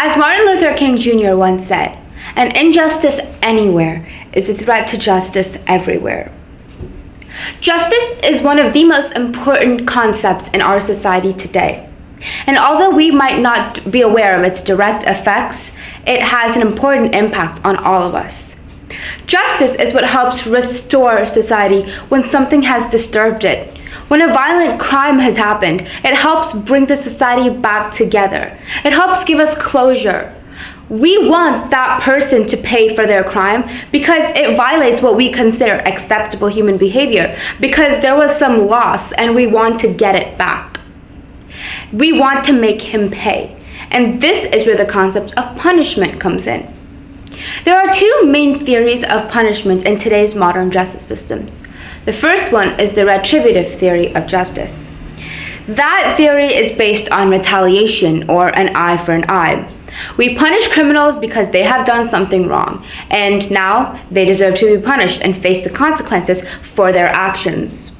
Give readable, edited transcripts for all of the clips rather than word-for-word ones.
As Martin Luther King Jr. once said, an injustice anywhere is a threat to justice everywhere. Justice is one of the most important concepts in our society today. And although we might not be aware of its direct effects, it has an important impact on all of us. Justice is what helps restore society when something has disturbed it. When a violent crime has happened, it helps bring the society back together. It helps give us closure. We want that person to pay for their crime because it violates what we consider acceptable human behavior, because there was some loss and we want to get it back. We want to make him pay. And this is where the concept of punishment comes in. There are two main theories of punishment in today's modern justice systems. The first one is the retributive theory of justice. That theory is based on retaliation, or an eye for an eye. We punish criminals because they have done something wrong, and now they deserve to be punished and face the consequences for their actions.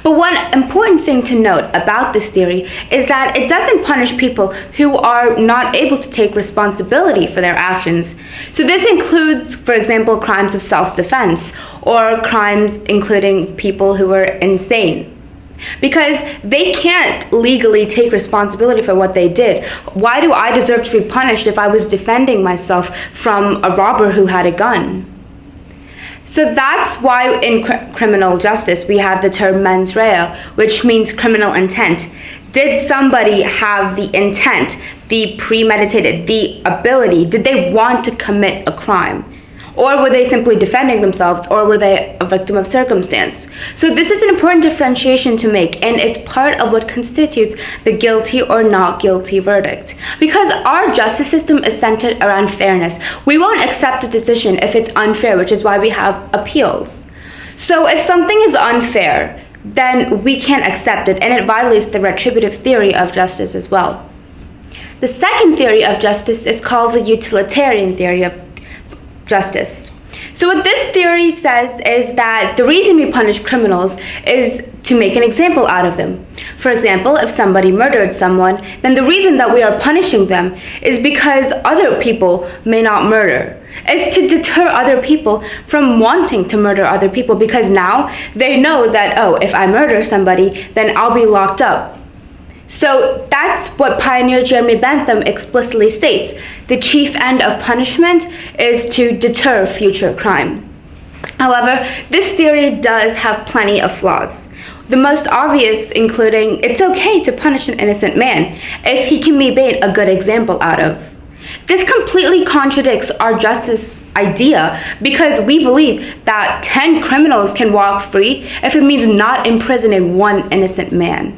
But one important thing to note about this theory is that it doesn't punish people who are not able to take responsibility for their actions. So this includes, for example, crimes of self-defense or crimes including people who are insane. Because they can't legally take responsibility for what they did. Why do I deserve to be punished if I was defending myself from a robber who had a gun? So that's why in criminal justice we have the term mens rea, which means criminal intent. Did somebody have the intent, the premeditated, the ability? Did they want to commit a crime? Or were they simply defending themselves, or were they a victim of circumstance? So this is an important differentiation to make, and it's part of what constitutes the guilty or not guilty verdict. Because our justice system is centered around fairness, we won't accept a decision if it's unfair, which is why we have appeals. So if something is unfair, then we can't accept it, and it violates the retributive theory of justice as well. The second theory of justice is called the utilitarian theory of justice. So what this theory says is that the reason we punish criminals is to make an example out of them. For example, if somebody murdered someone, then the reason that we are punishing them is because other people may not murder. It's to deter other people from wanting to murder other people, because now they know that, oh, if I murder somebody, then I'll be locked up. So that's what pioneer Jeremy Bentham explicitly states. The chief end of punishment is to deter future crime. However, this theory does have plenty of flaws. The most obvious including it's okay to punish an innocent man if he can be made a good example out of. This completely contradicts our justice idea, because we believe that 10 criminals can walk free if it means not imprisoning one innocent man.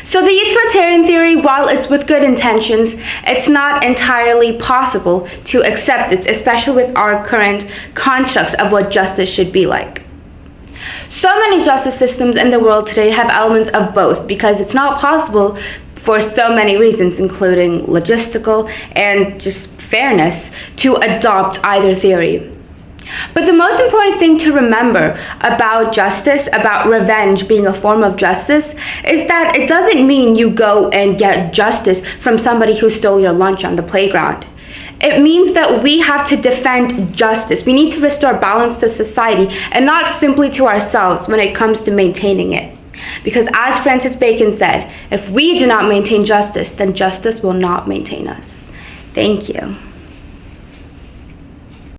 So the utilitarian theory, while it's with good intentions, it's not entirely possible to accept this, especially with our current constructs of what justice should be like. So many justice systems in the world today have elements of both, because it's not possible for so many reasons, including logistical and just fairness, to adopt either theory. But the most important thing to remember about justice, about revenge being a form of justice, is that it doesn't mean you go and get justice from somebody who stole your lunch on the playground. It means that we have to defend justice. We need to restore balance to society, and not simply to ourselves when it comes to maintaining it. Because as Francis Bacon said, if we do not maintain justice, then justice will not maintain us. Thank you.